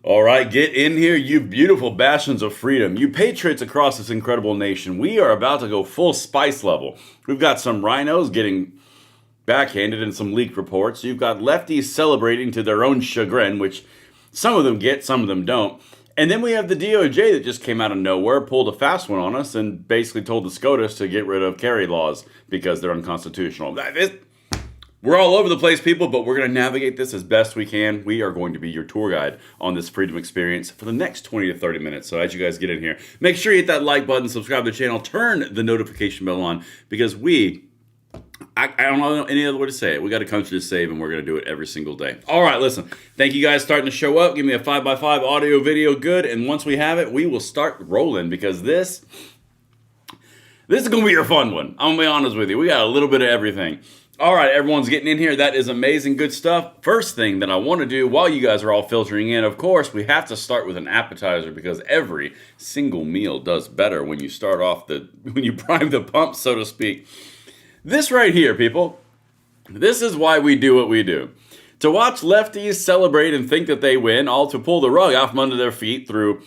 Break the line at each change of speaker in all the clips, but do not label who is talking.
All right, get in here, you beautiful bastions of freedom, you patriots across this incredible nation. We are about to go full spice level. We've got some rhinos getting backhanded in some leaked reports. You've got lefties celebrating to their own chagrin, which some of them get, some of them don't. And then we have the DOJ that just came out of nowhere, pulled a fast one on us, and basically told the SCOTUS to get rid of carry laws because they're unconstitutional. We're all over the place, people, but we're going to navigate this as best we can. We are going to be your tour guide on this freedom experience for the next 20 to 30 minutes. So as you guys get in here, make sure you hit that like button, subscribe to the channel, turn the notification bell on, because I don't know any other way to say it. We got a country to save, and we're going to do it every single day. All right, listen. Thank you guys starting to show up. Give me a 5x5 audio video good, and once we have it, we will start rolling, because this is going to be your fun one. I'm going to be honest with you. We got a little bit of everything. All right, everyone's getting in here. That is amazing, good stuff. First thing that I want to do while you guys are all filtering in, of course, we have to start with an appetizer, because every single meal does better when you start off when you prime the pump, so to speak. This right here, people, this is why we do what we do. To watch lefties celebrate and think that they win, all to pull the rug out from under their feet through,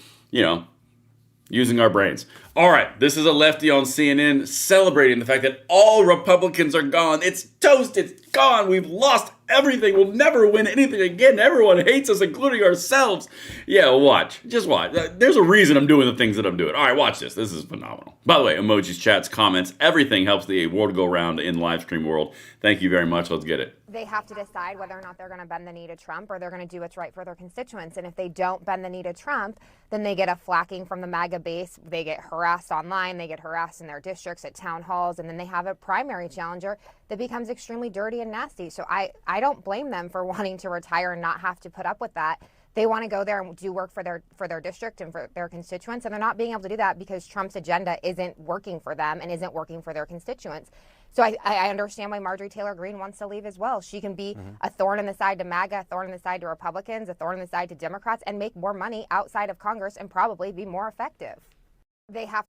using our brains. All right, this is a lefty on CNN celebrating the fact that all Republicans are gone. It's toast, it's gone. We've lost everything. We'll never win anything again. Everyone hates us, including ourselves. Yeah, watch. Just watch. There's a reason I'm doing the things that I'm doing. All right, watch this. This is phenomenal. By the way, emojis, chats, comments, everything helps the world go round in the live stream world. Thank you very much. Let's get it.
They have to decide whether or not they're going to bend the knee to Trump, or they're going to do what's right for their constituents. And if they don't bend the knee to Trump, then they get a flacking from the MAGA base. They get harassed online. They get harassed in their districts at town halls. And then they have a primary challenger that becomes extremely dirty and nasty. So I don't blame them for wanting to retire and not have to put up with that. They want to go there and do work for their district and for their constituents, and they're not being able to do that because Trump's agenda isn't working for them and isn't working for their constituents. So I understand why Marjorie Taylor Greene wants to leave as well. She can be a thorn in the side to MAGA, a thorn in the side to Republicans, a thorn in the side to Democrats, and make more money outside of Congress and probably be more effective. They have.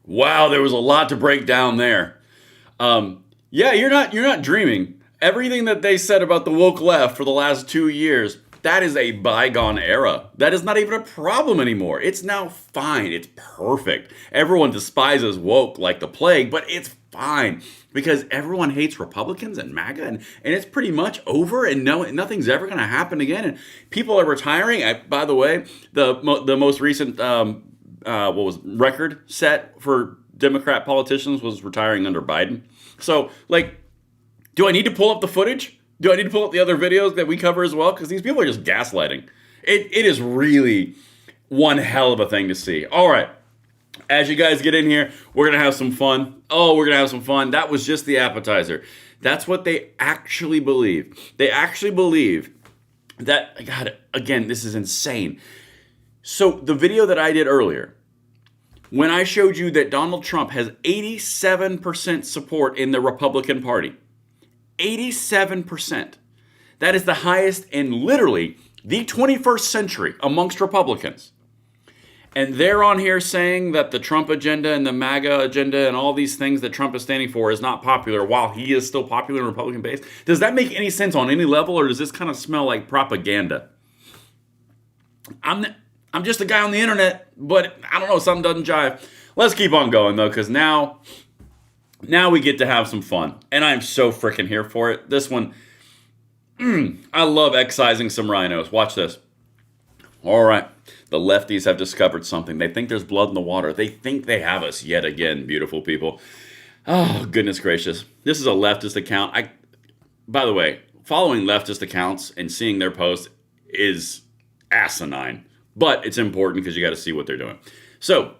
Wow, there was a lot to break down there. Yeah, you're not dreaming. Everything that they said about the woke left for the last 2 years, that is a bygone era. That is not even a problem anymore. It's now fine. It's perfect. Everyone despises woke like the plague, but it's fine because everyone hates Republicans and MAGA, and it's pretty much over, and nothing's ever going to happen again. And people are retiring. By the way, the most recent record set for Democrat politicians was retiring under Biden. So, do I need to pull up the footage? Do I need to pull up the other videos that we cover as well? Because these people are just gaslighting. It is really one hell of a thing to see. All right. As you guys get in here, we're going to have some fun. Oh, we're going to have some fun. That was just the appetizer. That's what they actually believe. They actually believe that, God, again, this is insane. So the video that I did earlier, when I showed you that Donald Trump has 87% support in the Republican Party, 87%. That is the highest in literally the 21st century amongst Republicans. And they're on here saying that the Trump agenda and the MAGA agenda and all these things that Trump is standing for is not popular while he is still popular in Republican base. Does that make any sense on any level, or does this kind of smell like propaganda? I'm just a guy on the internet, but I don't know, something doesn't jive. Let's keep on going though, because now we get to have some fun, and I'm so freaking here for it. This one, I love excising some rhinos. Watch this. All right, the lefties have discovered something. They think there's blood in the water. They think they have us yet again, beautiful people. Oh, goodness gracious. This is a leftist account. By the way, following leftist accounts and seeing their posts is asinine, but it's important because you got to see what they're doing. So,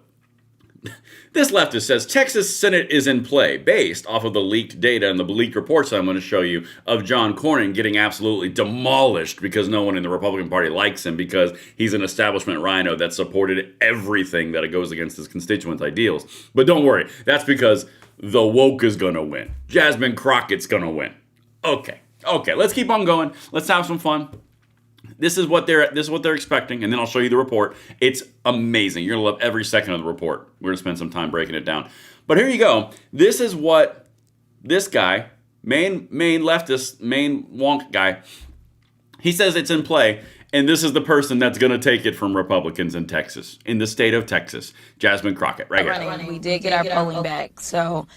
this leftist says Texas Senate is in play based off of the leaked data and the leaked reports I'm going to show you of John Cornyn getting absolutely demolished because no one in the Republican Party likes him because he's an establishment rhino that supported everything that goes against his constituents' ideals. But don't worry, that's because the woke is going to win. Jasmine Crockett's going to win. Okay, let's keep on going. Let's have some fun. This is what they're expecting, and then I'll show you the report. It's amazing. You're going to love every second of the report. We're going to spend some time breaking it down. But here you go. This is what this guy, main leftist, main wonk guy, he says it's in play. And this is the person that's going to take it from Republicans in Texas, in the state of Texas. Jasmine Crockett, right here.
We did get our polling back. So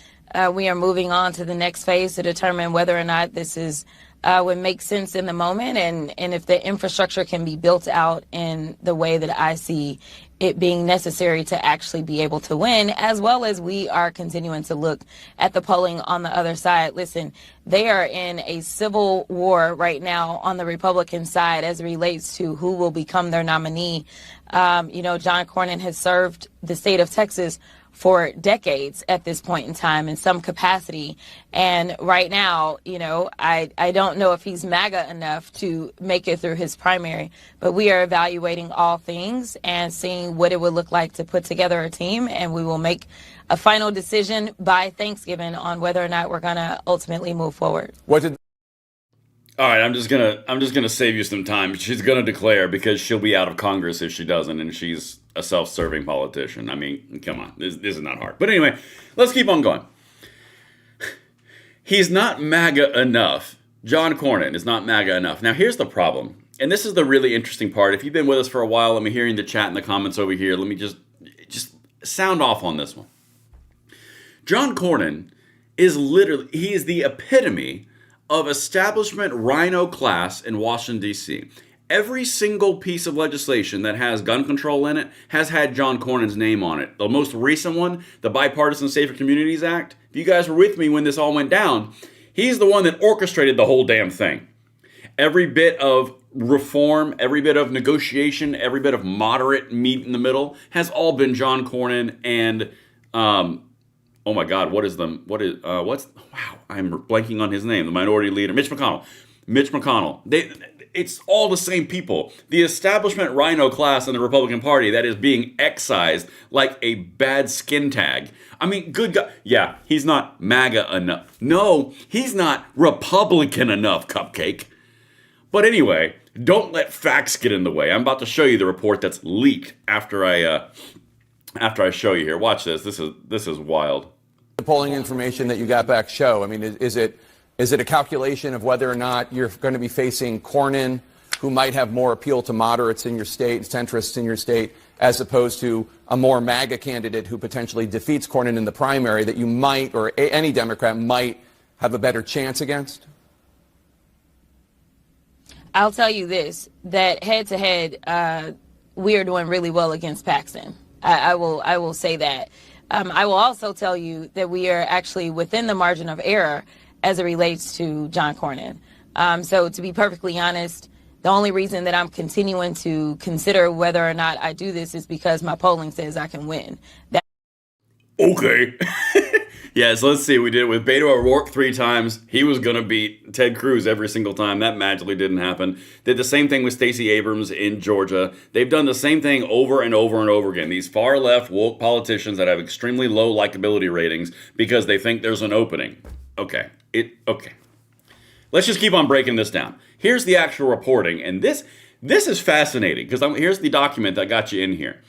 we are moving on to the next phase to determine whether or not this is would make sense in the moment, and if the infrastructure can be built out in the way that I see it being necessary to actually be able to win, as well as we are continuing to look at the polling on the other side. Listen, they are in a civil war right now on the Republican side as it relates to who will become their nominee. John Cornyn has served the state of Texas for decades at this point in time in some capacity. And right now, I don't know if he's MAGA enough to make it through his primary, but we are evaluating all things and seeing what it would look like to put together a team. And we will make a final decision by Thanksgiving on whether or not we're going to ultimately move forward.
All right, I'm just gonna save you some time. She's gonna declare because she'll be out of Congress if she doesn't, and she's a self-serving politician. I mean, come on, this is not hard. But anyway, let's keep on going. He's not MAGA enough. John Cornyn is not MAGA enough. Now, here's the problem, and this is the really interesting part. If you've been with us for a while, let me hear in the chat in the comments over here. Let me just sound off on this one. John Cornyn is he is the epitome of establishment RINO class in Washington, D.C. Every single piece of legislation that has gun control in it has had John Cornyn's name on it. The most recent one, the Bipartisan Safer Communities Act, if you guys were with me when this all went down, he's the one that orchestrated the whole damn thing. Every bit of reform, every bit of negotiation, every bit of moderate meat in the middle has all been John Cornyn and oh my God, I'm blanking on his name, the minority leader, Mitch McConnell. It's all the same people. The establishment RINO class in the Republican Party that is being excised like a bad skin tag. I mean, good God. Yeah, he's not MAGA enough. No, he's not Republican enough, Cupcake. But anyway, don't let facts get in the way. I'm about to show you the report that's leaked after I show you here. Watch this. This is wild.
The polling information that you got back show? I mean, is it a calculation of whether or not you're going to be facing Cornyn, who might have more appeal to moderates in your state, centrists in your state, as opposed to a more MAGA candidate who potentially defeats Cornyn in the primary that you might, or any Democrat might, have a better chance against?
I'll tell you this, that head-to-head, we are doing really well against Paxton. I will say that. I will also tell you that we are actually within the margin of error as it relates to John Cornyn. So to be perfectly honest, the only reason that I'm continuing to consider whether or not I do this is because my polling says I can win.
Okay. Yeah, so let's see. We did it with Beto O'Rourke 3 times. He was going to beat Ted Cruz every single time. That magically didn't happen. Did the same thing with Stacey Abrams in Georgia. They've done the same thing over and over and over again. These far-left woke politicians that have extremely low likability ratings because they think there's an opening. Okay. Let's just keep on breaking this down. Here's the actual reporting, and this is fascinating because here's the document that got you in here.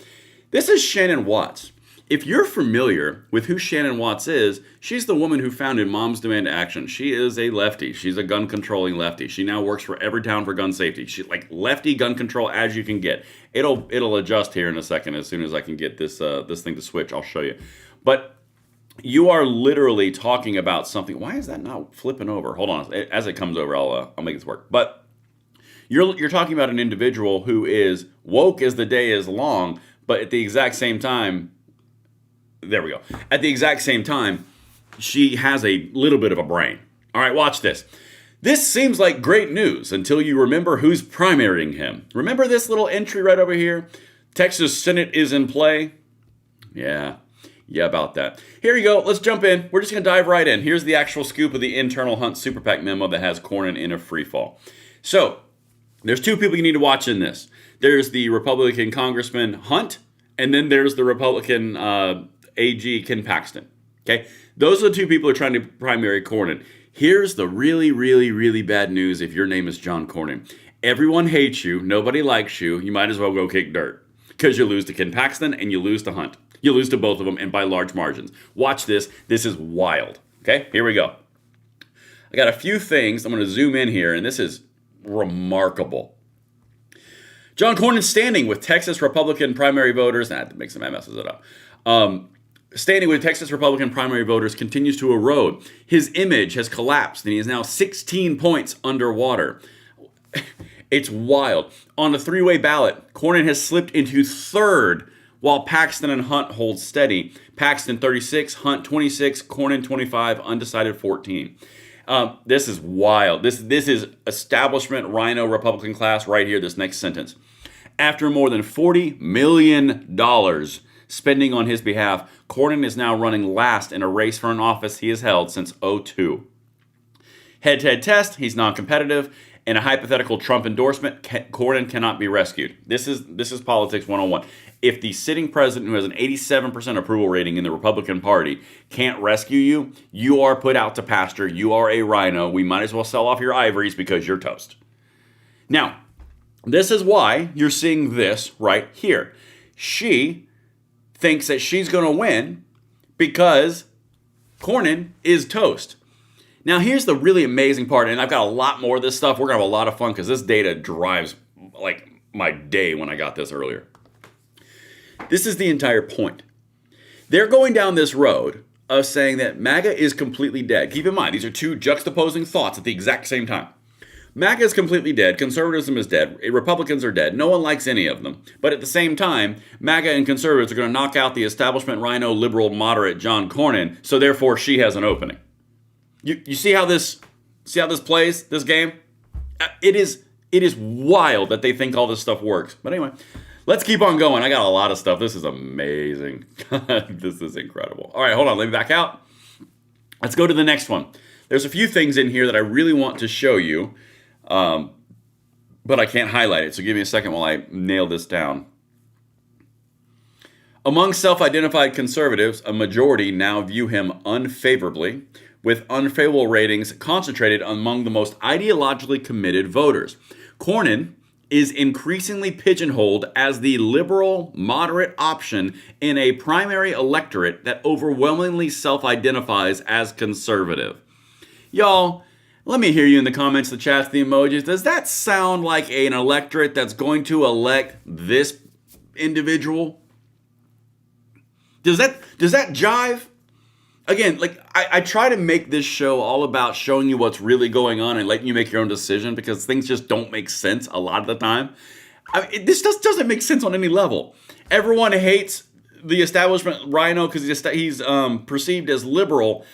This is Shannon Watts. If you're familiar with who Shannon Watts is, she's the woman who founded Moms Demand Action. She is a lefty. She's a gun-controlling lefty. She now works for Everytown for gun safety. She's like lefty gun control as you can get. It'll adjust here in a second as soon as I can get this thing to switch. I'll show you. But you are literally talking about something. Why is that not flipping over? Hold on. As it comes over, I'll make this work. But you're talking about an individual who is woke as the day is long, but at the exact same time, there we go. At the exact same time, she has a little bit of a brain. All right, watch this. This seems like great news until you remember who's primarying him. Remember this little entry right over here? Texas Senate is in play. Yeah, about that. Here you go. Let's jump in. We're just going to dive right in. Here's the actual scoop of the internal Hunt Super PAC memo that has Cornyn in a free fall. So, there's 2 people you need to watch in this. There's the Republican Congressman Hunt, and then there's the Republican AG Ken Paxton. Okay? Those are the 2 people who are trying to primary Cornyn. Here's the really, really, really bad news if your name is John Cornyn. Everyone hates you. Nobody likes you. You might as well go kick dirt because you lose to Ken Paxton and you lose to Hunt. You lose to both of them and by large margins. Watch this. This is wild. Okay? Here we go. I got a few things. I'm going to zoom in here, and this is remarkable. John Cornyn's standing with Texas Republican primary voters. That makes him messes it up. Standing with Texas Republican primary voters continues to erode. His image has collapsed, and he is now 16 points underwater. It's wild. On the three-way ballot, Cornyn has slipped into third, while Paxton and Hunt hold steady. Paxton 36, Hunt 26, Cornyn 25, undecided 14. This is wild. This is establishment RINO Republican class right here, this next sentence. After more than $40 million spending on his behalf, Cornyn is now running last in a race for an office he has held since 2002. Head-to-head test, he's non-competitive. In a hypothetical Trump endorsement, Cornyn cannot be rescued. This is politics 101. If the sitting president, who has an 87% approval rating in the Republican Party, can't rescue you, you are put out to pasture. You are a RINO. We might as well sell off your ivories because you're toast. Now, this is why you're seeing this right here. She thinks that she's going to win because Cornyn is toast. Now, here's the really amazing part, and I've got a lot more of this stuff. We're going to have a lot of fun because this data drives like my day when I got this earlier. This is the entire point. They're going down this road of saying that MAGA is completely dead. Keep in mind, these are two juxtaposing thoughts at the exact same time. MAGA is completely dead. Conservatism is dead. Republicans are dead. No one likes any of them. But at the same time, MAGA and conservatives are going to knock out the establishment RINO liberal moderate John Cornyn, so therefore she has an opening. You see how this plays, this game? It is wild that they think all this stuff works. But anyway, let's keep on going. I got a lot of stuff. This is amazing. This is incredible. All right, hold on. Let me back out. Let's go to the next one. There's a few things in here that I really want to show you, but I can't highlight it. So give me a second while I nail this down. Among self-identified conservatives, a majority now view him unfavorably, with unfavorable ratings concentrated among the most ideologically committed voters. Cornyn is increasingly pigeonholed as the liberal, moderate option in a primary electorate that overwhelmingly self-identifies as conservative. Y'all, let me hear you in the comments, the chats, the emojis. Does that sound like an electorate that's going to elect this individual? Does that jive? Again, like I try to make this show all about showing you what's really going on and letting you make your own decision because things just don't make sense a lot of the time. This just doesn't make sense on any level. Everyone hates the establishment RINO because he's perceived as liberal,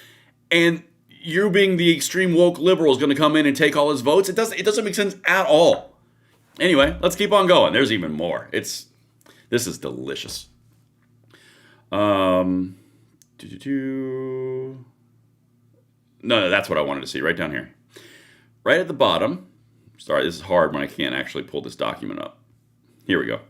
and you being the extreme woke liberal is going to come in and take all his votes. It doesn't make sense at all. Anyway, let's keep on going. There's even more. This is delicious. No, that's what I wanted to see right down here. Right at the bottom. Sorry, this is hard when I can't actually pull this document up. Here we go.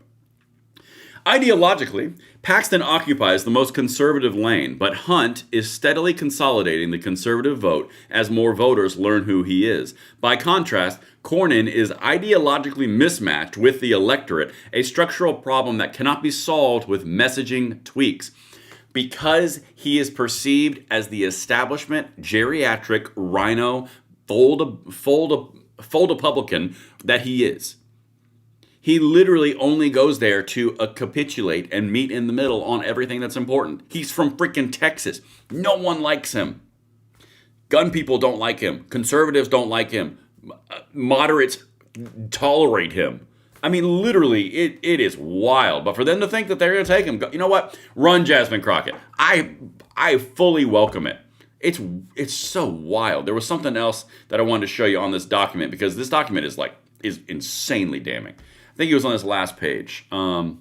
Ideologically, Paxton occupies the most conservative lane, but Hunt is steadily consolidating the conservative vote as more voters learn who he is. By contrast, Cornyn is ideologically mismatched with the electorate, a structural problem that cannot be solved with messaging tweaks. Because he is perceived as the establishment, geriatric, RINO, fold-Republican that he is. He literally only goes there to capitulate and meet in the middle on everything that's important. He's from freaking Texas. No one likes him. Gun people don't like him. Conservatives don't like him. Moderates tolerate him. I mean, literally, it is wild. But for them to think that they're going to take him, you know what? Run Jasmine Crockett. I fully welcome it. It's so wild. There was something else that I wanted to show you on this document because this document is insanely damning. I think it was on this last page. Oh,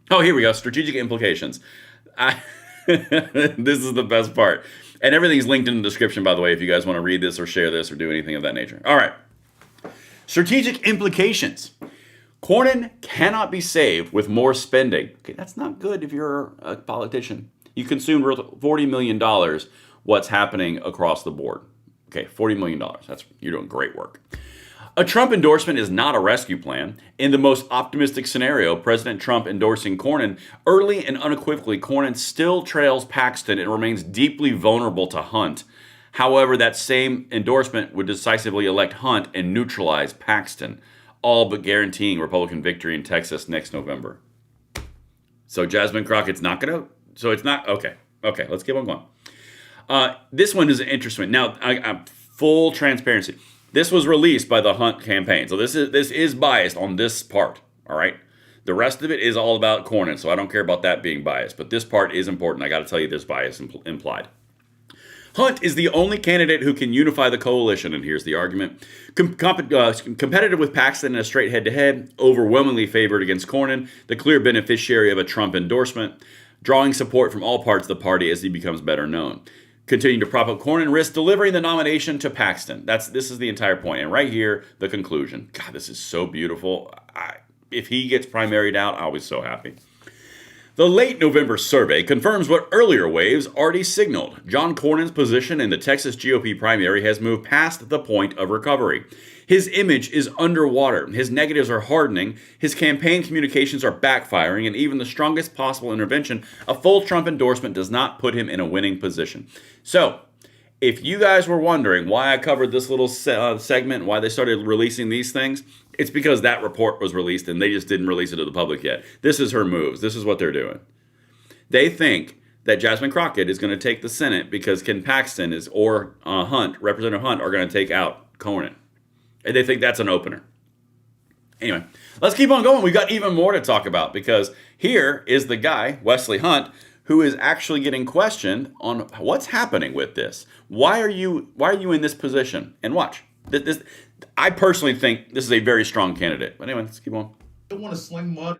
here we go. Strategic implications. This is the best part. And everything's linked in the description, by the way, if you guys want to read this or share this or do anything of that nature. All right. Strategic implications. Cornyn cannot be saved with more spending. Okay, that's not good if you're a politician. You consumed $40 million. What's happening across the board? Okay, $40 million. You're doing great work. A Trump endorsement is not a rescue plan. In the most optimistic scenario, President Trump endorsing Cornyn, early and unequivocally, Cornyn still trails Paxton and remains deeply vulnerable to Hunt. However, that same endorsement would decisively elect Hunt and neutralize Paxton. all but guaranteeing Republican victory in Texas next November. So Jasmine Crockett's not going to... So it's not... Okay, let's keep on going. This one is interesting. Now, I'm full transparency. This was released by the Hunt campaign. So this is biased on this part, all right? The rest of it is all about Cornyn, so I don't care about that being biased. But this part is important. I got to tell you there's bias implied. Hunt is the only candidate who can unify the coalition, and here's the argument. Competitive with Paxton in a straight head-to-head, overwhelmingly favored against Cornyn, the clear beneficiary of a Trump endorsement, drawing support from all parts of the party as he becomes better known. Continuing to prop up Cornyn risks delivering the nomination to Paxton. This is the entire point. And right here, the conclusion. God, this is so beautiful. If he gets primaried out, I'll be so happy. The late November survey confirms what earlier waves already signaled. John Cornyn's position in the Texas GOP primary has moved past the point of recovery. His image is underwater. His negatives are hardening. His campaign communications are backfiring. And even the strongest possible intervention, a full Trump endorsement, does not put him in a winning position. So, if you guys were wondering why I covered this little segment, why they started releasing these things, it's because that report was released and they just didn't release it to the public yet. This is her moves. This is what they're doing. They think that Jasmine Crockett is going to take the Senate because Ken Paxton or Representative Hunt, are going to take out Cornyn. And they think that's an opener. Anyway, let's keep on going. We've got even more to talk about because here is the guy, Wesley Hunt, who is actually getting questioned on what's happening with this. Why are you in this position? And watch. I personally think this is a very strong candidate. But anyway, let's keep on.
I want to sling mud.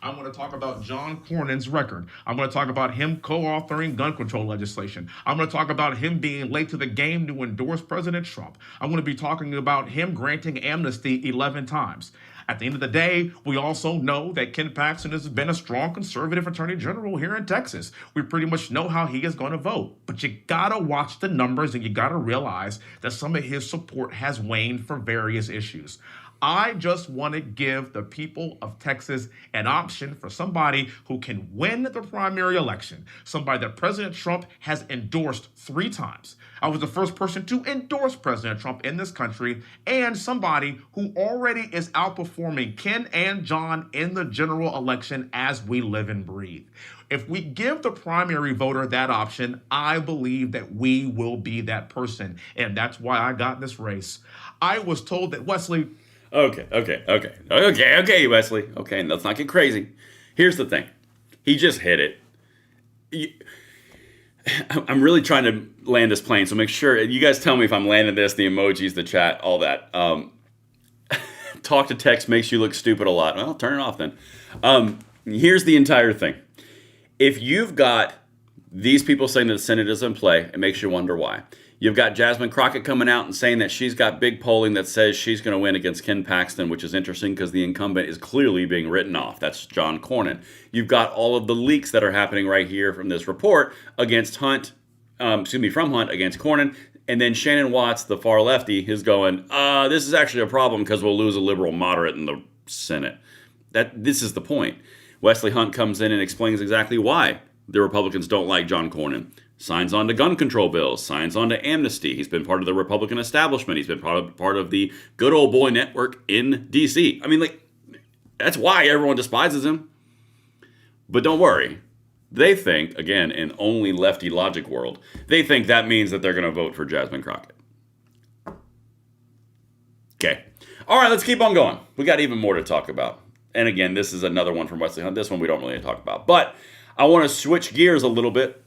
I'm going to talk about John Cornyn's record. I'm going to talk about him co-authoring gun control legislation. I'm going to talk about him being late to the game to endorse President Trump. I'm going to be talking about him granting amnesty 11 times. At the end of the day, we also know that Ken Paxton has been a strong conservative attorney general here in Texas. We pretty much know how he is going to vote. But you got to watch the numbers and you got to realize that some of his support has waned for various issues. I just want to give the people of Texas an option for somebody who can win the primary election, somebody that President Trump has endorsed 3 times. I was the first person to endorse President Trump in this country, and somebody who already is outperforming Ken and John in the general election as we live and breathe. If we give the primary voter that option, I believe that we will be that person, and that's why I got in this race. I was told that Wesley...
Okay, Wesley. Okay, let's not get crazy. Here's the thing. He just hit it. I'm really trying to land this plane, so make sure, you guys tell me if I'm landing this, the emojis, the chat, all that. Talk to text makes you look stupid a lot. Well, turn it off then. Here's the entire thing. If you've got these people saying that the Senate is in play, it makes you wonder why. You've got Jasmine Crockett coming out and saying that she's got big polling that says she's going to win against Ken Paxton, which is interesting because the incumbent is clearly being written off. That's John Cornyn. You've got all of the leaks that are happening right here from this report against from Hunt against Cornyn. And then Shannon Watts, the far lefty, is going, this is actually a problem because we'll lose a liberal moderate in the Senate. This is the point. Wesley Hunt comes in and explains exactly why the Republicans don't like John Cornyn. Signs on to gun control bills, signs on to amnesty. He's been part of the Republican establishment. He's been part of the good old boy network in D.C. I mean, that's why everyone despises him. But don't worry. They think, again, in only lefty logic world, they think that means that they're going to vote for Jasmine Crockett. Okay. All right, let's keep on going. We got even more to talk about. And again, this is another one from Wesley Hunt. This one we don't really talk about. But I want to switch gears a little bit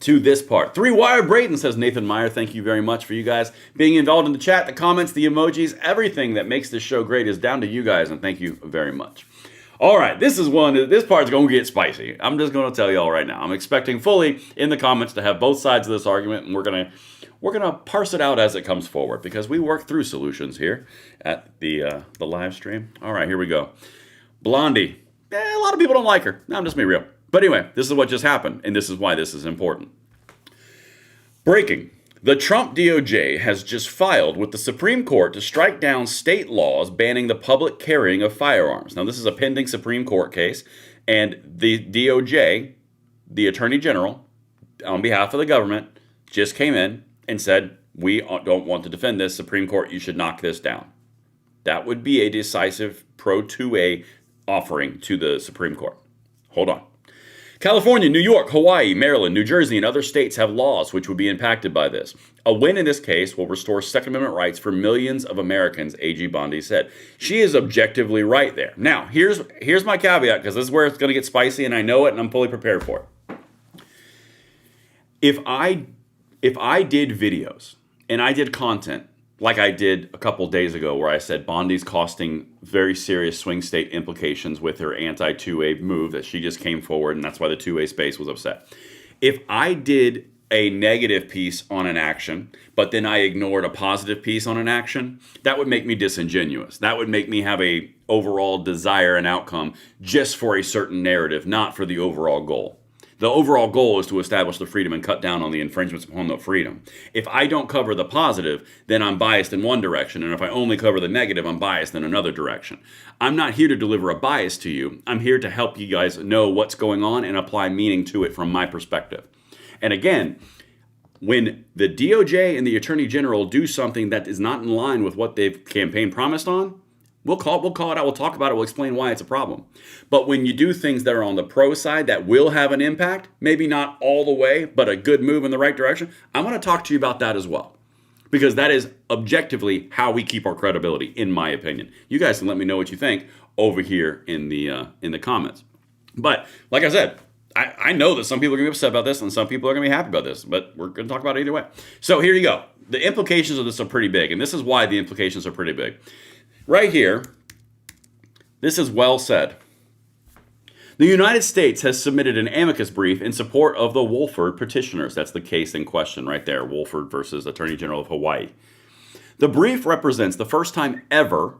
to this part. 3-Wire Braden, says Nathan Meyer. Thank you very much for you guys being involved in the chat, the comments, the emojis. Everything that makes this show great is down to you guys, and thank you very much. All right, this part's going to get spicy. I'm just going to tell you all right now. I'm expecting fully in the comments to have both sides of this argument, and we're going to parse it out as it comes forward because we work through solutions here at the live stream. All right, here we go. Blondie. A lot of people don't like her. No, I'm just being real. But anyway, this is what just happened, and this is why this is important. Breaking. The Trump DOJ has just filed with the Supreme Court to strike down state laws banning the public carrying of firearms. Now, this is a pending Supreme Court case, and the DOJ, the Attorney General, on behalf of the government, just came in and said, we don't want to defend this. Supreme Court, you should knock this down. That would be a decisive pro 2A offering to the Supreme Court. Hold on. California, New York, Hawaii, Maryland, New Jersey, and other states have laws which would be impacted by this. A win in this case will restore Second Amendment rights for millions of Americans, AG Bondi said. She is objectively right there. Now, here's my caveat, because this is where it's going to get spicy, and I know it, and I'm fully prepared for it. If I did videos and I did content like I did a couple days ago where I said Bondi's costing very serious swing state implications with her anti-2A move that she just came forward, and that's why the 2A space was upset. If I did a negative piece on an action, but then I ignored a positive piece on an action, that would make me disingenuous. That would make me have a overall desire and outcome just for a certain narrative, not for the overall goal. The overall goal is to establish the freedom and cut down on the infringements upon the freedom. If I don't cover the positive, then I'm biased in one direction. And if I only cover the negative, I'm biased in another direction. I'm not here to deliver a bias to you. I'm here to help you guys know what's going on and apply meaning to it from my perspective. And again, when the DOJ and the Attorney General do something that is not in line with what they've campaign promised on, we'll call it out, we'll talk about it, we'll explain why it's a problem. But when you do things that are on the pro side that will have an impact, maybe not all the way, but a good move in the right direction, I want to talk to you about that as well. Because that is objectively how we keep our credibility, in my opinion. You guys can let me know what you think over here in the comments. But like I said, I know that some people are going to be upset about this and some people are going to be happy about this, but we're going to talk about it either way. So here you go. The implications of this are pretty big, and this is why the implications are pretty big. Right here, this is well said. The United States has submitted an amicus brief in support of the Woolford petitioners. That's the case in question right there, Woolford versus Attorney General of Hawaii. The brief represents the first time ever,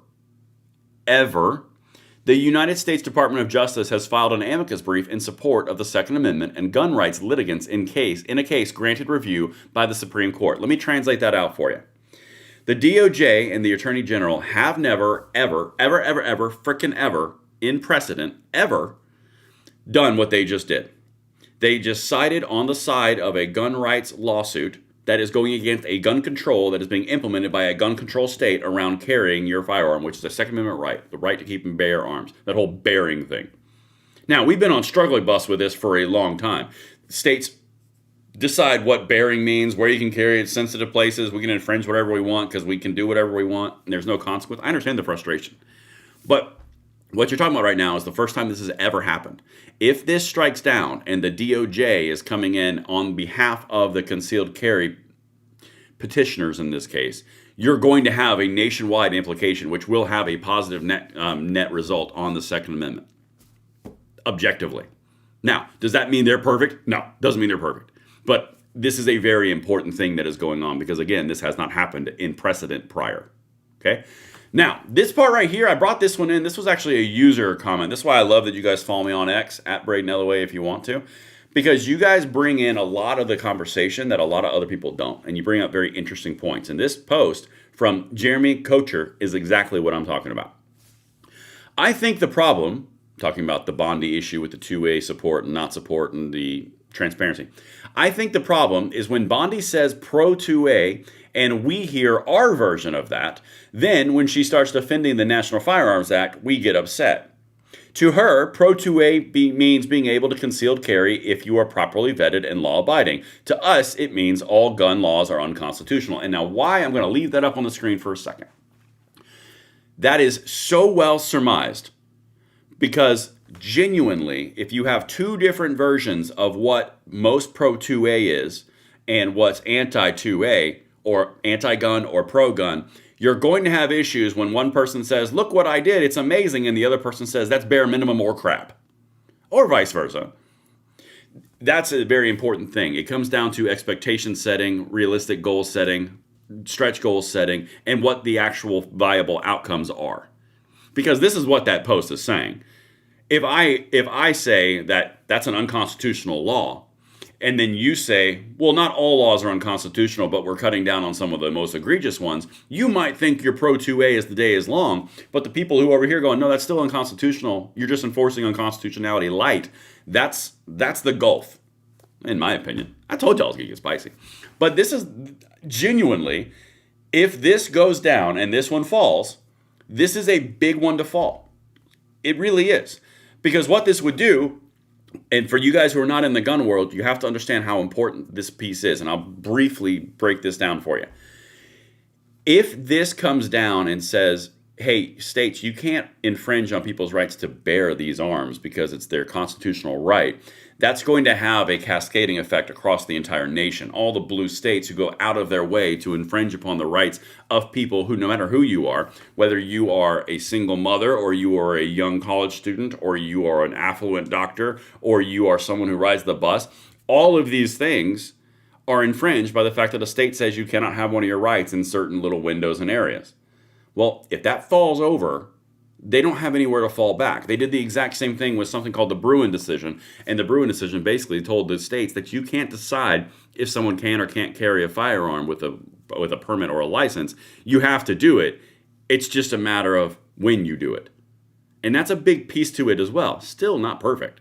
the United States Department of Justice has filed an amicus brief in support of the Second Amendment and gun rights litigants in a case granted review by the Supreme Court. Let me translate that out for you. The DOJ and the Attorney General have never, ever, frickin' ever, in precedent, ever, done what they just did. They just sided on the side of a gun rights lawsuit that is going against a gun control that is being implemented by a gun control state around carrying your firearm, which is a Second Amendment right, the right to keep and bear arms, that whole bearing thing. Now, we've been on struggling bus with this for a long time. States decide what bearing means, where you can carry it, sensitive places. We can infringe whatever we want because we can do whatever we want, and there's no consequence. I understand the frustration. But what you're talking about right now is the first time this has ever happened. If this strikes down and the DOJ is coming in on behalf of the concealed carry petitioners in this case, you're going to have a nationwide implication, which will have a positive net result on the Second Amendment, objectively. Now, does that mean they're perfect? No, doesn't mean they're perfect. But this is a very important thing that is going on because, again, this has not happened in precedent prior. Okay? Now, this part right here, I brought this one in. This was actually a user comment. This is why I love that you guys follow me on X, at Braden LOA if you want to, because you guys bring in a lot of the conversation that a lot of other people don't, and you bring up very interesting points. And this post from Jeremy Kocher is exactly what I'm talking about. I think the problem, talking about the Bondi issue with the 2A support and not support and the transparency, I think the problem is when Bondi says pro 2A and we hear our version of that, then when she starts defending the National Firearms Act, we get upset. To her, pro 2A means being able to concealed carry if you are properly vetted and law-abiding. To us, it means all gun laws are unconstitutional. And now why, I'm going to leave that up on the screen for a second. That is so well surmised because genuinely, if you have two different versions of what most pro 2A is and what's anti-2A or anti-gun or pro-gun, you're going to have issues when one person says, look what I did, it's amazing, and the other person says, that's bare minimum or crap. Or vice versa. That's a very important thing. It comes down to expectation setting, realistic goal setting, stretch goal setting, and what the actual viable outcomes are. Because this is what that post is saying. If I say that that's an unconstitutional law, and then you say, well, not all laws are unconstitutional, but we're cutting down on some of the most egregious ones, you might think you're pro 2A as the day is long, but the people who are over here going, no, that's still unconstitutional, you're just enforcing unconstitutionality light, that's the gulf, in my opinion. I told y'all it was going to get spicy. But this is genuinely, if this goes down and this one falls, This is a big one to fall. It really is. Because what this would do, and for you guys who are not in the gun world, you have to understand how important this piece is. And I'll briefly break this down for you. If this comes down and says, hey, states, you can't infringe on people's rights to bear these arms because it's their constitutional right, that's going to have a cascading effect across the entire nation. All the blue states who go out of their way to infringe upon the rights of people who, no matter who you are, whether you are a single mother or you are a young college student or you are an affluent doctor or you are someone who rides the bus, all of these things are infringed by the fact that a state says you cannot have one of your rights in certain little windows and areas. Well, if that falls over, they don't have anywhere to fall back. They did the exact same thing with something called the Braden decision. And the Braden decision basically told the states that you can't decide if someone can or can't carry a firearm with a permit or a license. You have to do it. It's just a matter of when you do it. And that's a big piece to it as well. Still not perfect.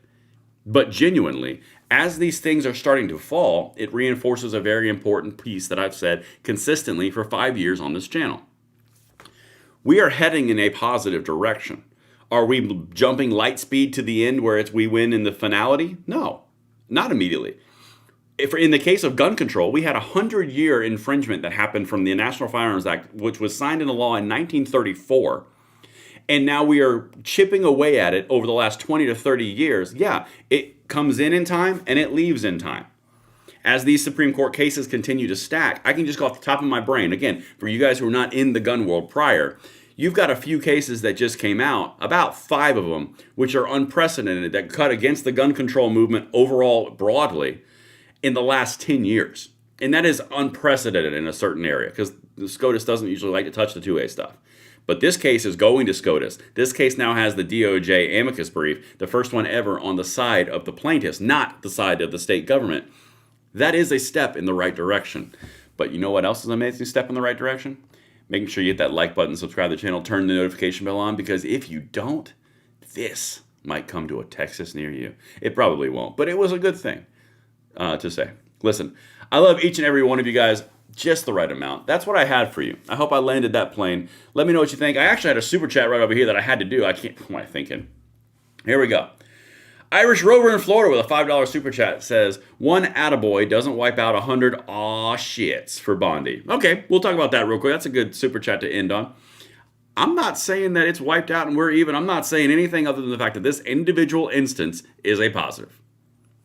But genuinely, as these things are starting to fall, it reinforces a very important piece that I've said consistently for 5 years on this channel. We are heading in a positive direction. Are we jumping light speed to the end where we win in the finality? No, not immediately. If in the case of gun control, we had a 100-year infringement that happened from the National Firearms Act, which was signed into law in 1934. And now we are chipping away at it over the last 20 to 30 years. Yeah, it comes in time and it leaves in time. As these Supreme Court cases continue to stack, I can just go off the top of my brain. Again, for you guys who are not in the gun world prior, you've got a few cases that just came out, about 5 of them, which are unprecedented, that cut against the gun control movement overall broadly in the last 10 years. And that is unprecedented in a certain area because the SCOTUS doesn't usually like to touch the 2A stuff. But this case is going to SCOTUS. This case now has the DOJ amicus brief, the first one ever on the side of the plaintiffs, not the side of the state government. That is a step in the right direction. But you know what else is an amazing step in the right direction? Making sure you hit that like button, subscribe to the channel, turn the notification bell on, because if you don't, this might come to a Texas near you. It probably won't, but it was a good thing to say. Listen, I love each and every one of you guys just the right amount. That's what I had for you. I hope I landed that plane. Let me know what you think. I actually had a super chat right over here that I had to do. What am I thinking? Here we go. Irish Rover in Florida with a $5 super chat says, one attaboy doesn't wipe out 100 aw shits for Bondi. Okay, we'll talk about that real quick. That's a good super chat to end on. I'm not saying that it's wiped out and we're even. I'm not saying anything other than the fact that this individual instance is a positive.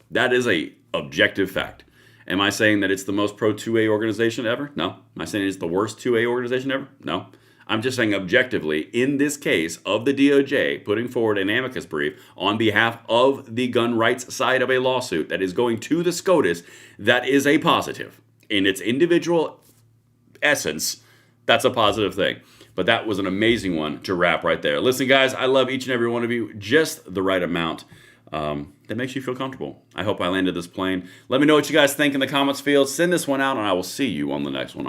That is a objective fact. Am I saying that it's the most pro 2A organization ever? No. Am I saying it's the worst 2A organization ever? No. I'm just saying objectively, in this case of the DOJ putting forward an amicus brief on behalf of the gun rights side of a lawsuit that is going to the SCOTUS, that is a positive. In its individual essence, that's a positive thing. But that was an amazing one to wrap right there. Listen, guys, I love each and every one of you just the right amount. That makes you feel comfortable. I hope I landed this plane. Let me know what you guys think in the comments field. Send this one out, and I will see you on the next one.